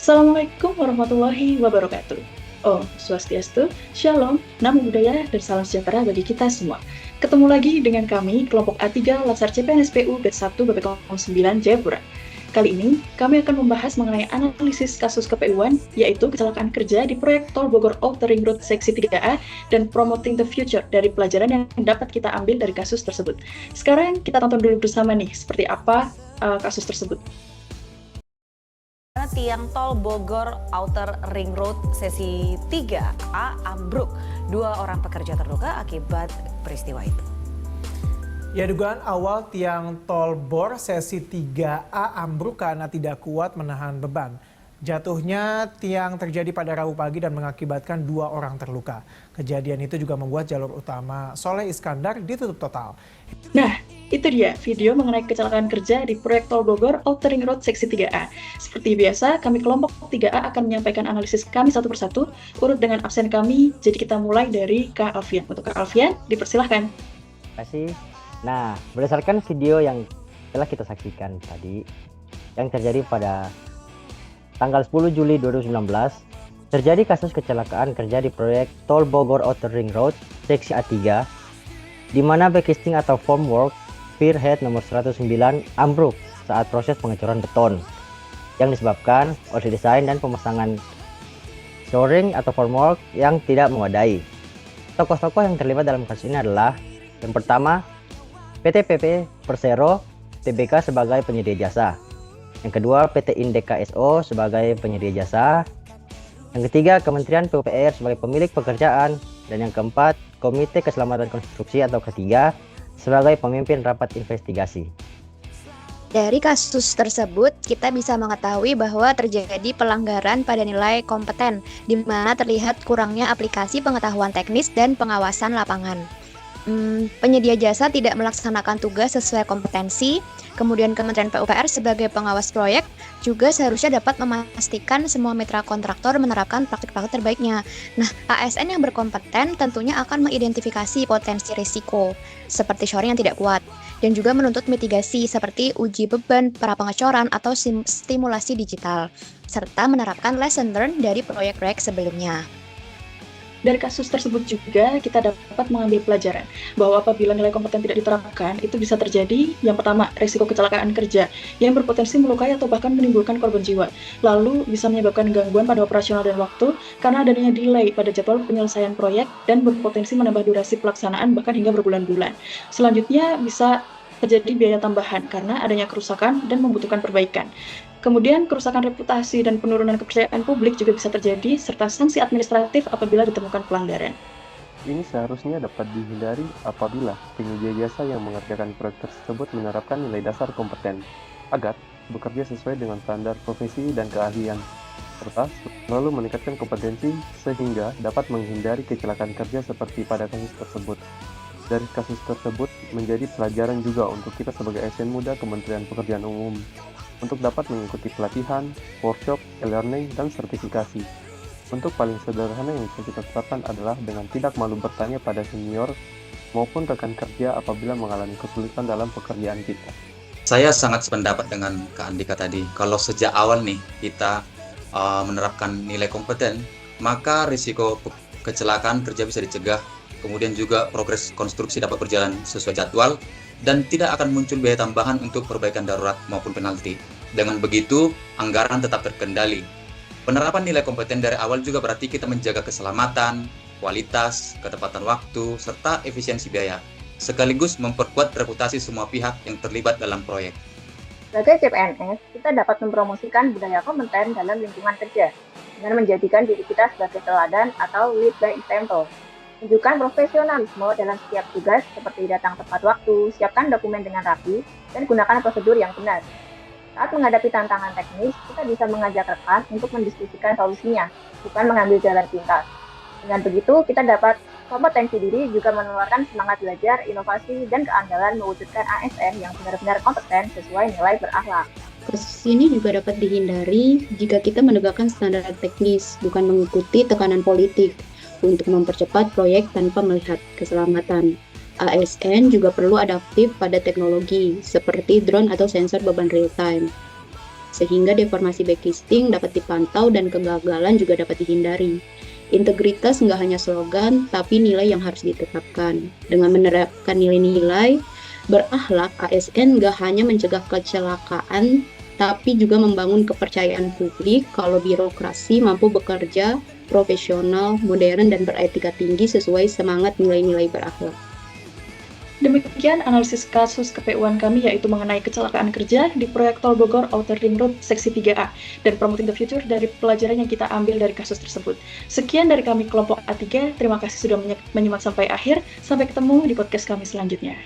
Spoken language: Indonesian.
Assalamualaikum warahmatullahi wabarakatuh. Oh, swastiastu, shalom, namo buddhaya, dan salam sejahtera bagi kita semua. Ketemu lagi dengan kami, kelompok A3 Latsar CPNSPU Batch 1 BPKOM 9 Jayapura. Kali ini, kami akan membahas mengenai analisis kasus KPU-an, yaitu kecelakaan kerja di proyek Tol Bogor Outer Ring Road Seksi 3A dan Promoting the Future dari pelajaran yang dapat kita ambil dari kasus tersebut. Sekarang kita tonton dulu bersama nih, seperti apa kasus tersebut. Tiang tol Bogor Outer Ring Road sesi 3A ambruk. 2 orang pekerja terluka akibat peristiwa itu. Ya, dugaan awal tiang tol Bor sesi 3A ambruk karena tidak kuat menahan beban. Jatuhnya tiang terjadi pada Rabu pagi dan mengakibatkan 2 orang terluka. Kejadian itu juga membuat jalur utama Soleh Iskandar ditutup total. Nah, itu dia video mengenai kecelakaan kerja di proyek Tol Bogor Outer Ring Road Seksi 3A. Seperti biasa, kami kelompok 3A akan menyampaikan analisis kami satu persatu, urut dengan absen kami. Jadi kita mulai dari Kak Alfian. Untuk Kak Alfian, dipersilahkan. Terima kasih. Nah, berdasarkan video yang telah kita saksikan tadi, yang terjadi pada tanggal 10 Juli 2019, terjadi kasus kecelakaan kerja di proyek Tol Bogor Outer Ring Road Seksi A3, di mana backing atau formwork spearhead nomor 109 ambruk saat proses pengecoran beton yang disebabkan oleh desain dan pemasangan shoring atau formwork yang tidak memadai. Tokoh-tokoh yang terlibat dalam kasus ini adalah yang pertama, PT PP Persero Tbk sebagai penyedia jasa. Yang kedua, PT Indeka SO sebagai penyedia jasa. Yang ketiga, Kementerian PUPR sebagai pemilik pekerjaan. Dan yang keempat, Komite Keselamatan Konstruksi atau ketiga sebagai pemimpin rapat investigasi. Dari kasus tersebut, kita bisa mengetahui bahwa terjadi pelanggaran pada nilai kompeten, di mana terlihat kurangnya aplikasi pengetahuan teknis dan pengawasan lapangan. Penyedia jasa tidak melaksanakan tugas sesuai kompetensi, kemudian Kementerian PUPR sebagai pengawas proyek juga seharusnya dapat memastikan semua mitra kontraktor menerapkan praktik-praktik terbaiknya. Nah, ASN yang berkompeten tentunya akan mengidentifikasi potensi risiko, seperti shoring yang tidak kuat, dan juga menuntut mitigasi seperti uji beban pra pengecoran atau stimulasi digital, serta menerapkan lesson learned dari proyek-proyek sebelumnya. Dari kasus tersebut juga kita dapat mengambil pelajaran bahwa apabila nilai kompeten tidak diterapkan, itu bisa terjadi yang pertama, risiko kecelakaan kerja yang berpotensi melukai atau bahkan menimbulkan korban jiwa. Lalu bisa menyebabkan gangguan pada operasional dan waktu karena adanya delay pada jadwal penyelesaian proyek dan berpotensi menambah durasi pelaksanaan bahkan hingga berbulan-bulan. Selanjutnya bisa terjadi biaya tambahan karena adanya kerusakan dan membutuhkan perbaikan. Kemudian kerusakan reputasi dan penurunan kepercayaan publik juga bisa terjadi, serta sanksi administratif apabila ditemukan pelanggaran. Ini seharusnya dapat dihindari apabila penyedia jasa yang mengerjakan proyek tersebut menerapkan nilai dasar kompeten, agar bekerja sesuai dengan standar profesi dan keahlian, serta selalu meningkatkan kompetensi sehingga dapat menghindari kecelakaan kerja seperti pada kasus tersebut. Dari kasus tersebut menjadi pelajaran juga untuk kita sebagai ASN muda Kementerian Pekerjaan Umum, untuk dapat mengikuti pelatihan, workshop, e-learning, dan sertifikasi. Untuk paling sederhana yang bisa kita terapkan adalah dengan tidak malu bertanya pada senior maupun rekan kerja apabila mengalami kesulitan dalam pekerjaan kita. Saya sangat sependapat dengan Kak Andika tadi. Kalau sejak awal nih kita menerapkan nilai kompeten, maka risiko kecelakaan kerja bisa dicegah. Kemudian juga progres konstruksi dapat berjalan sesuai jadwal dan tidak akan muncul biaya tambahan untuk perbaikan darurat maupun penalti. Dengan begitu, anggaran tetap terkendali. Penerapan nilai kompeten dari awal juga berarti kita menjaga keselamatan, kualitas, ketepatan waktu, serta efisiensi biaya, sekaligus memperkuat reputasi semua pihak yang terlibat dalam proyek. Sebagai CPNS, kita dapat mempromosikan budaya kompeten dalam lingkungan kerja dengan menjadikan diri kita sebagai teladan atau lead by example. Tunjukkan profesionalisme dalam setiap tugas seperti datang tepat waktu, siapkan dokumen dengan rapi, dan gunakan prosedur yang benar. Saat menghadapi tantangan teknis, kita bisa mengajak rekan untuk mendiskusikan solusinya, bukan mengambil jalan pintas. Dengan begitu, kita dapat kompetensi diri juga menularkan semangat belajar, inovasi, dan keandalan mewujudkan ASN yang benar-benar kompeten sesuai nilai berakhlak. Kasus ini juga dapat dihindari jika kita menegakkan standar teknis, bukan mengikuti tekanan politik, untuk mempercepat proyek tanpa melihat keselamatan. ASN juga perlu adaptif pada teknologi, seperti drone atau sensor beban real time. sehingga deformasi backlisting dapat dipantau dan kegagalan juga dapat dihindari. Integritas nggak hanya slogan, tapi nilai yang harus ditetapkan. Dengan menerapkan nilai-nilai berakhlak, ASN nggak hanya mencegah kecelakaan, tapi juga membangun kepercayaan publik kalau birokrasi mampu bekerja profesional, modern, dan beretika tinggi sesuai semangat nilai-nilai berakhlak. Demikian analisis kasus KPU-an kami, yaitu mengenai kecelakaan kerja di proyek Tol Bogor Outer Ring Road Seksi 3A dan Promoting the Future dari pelajaran yang kita ambil dari kasus tersebut. Sekian dari kami kelompok A3, terima kasih sudah menyimak sampai akhir. Sampai ketemu di podcast kami selanjutnya.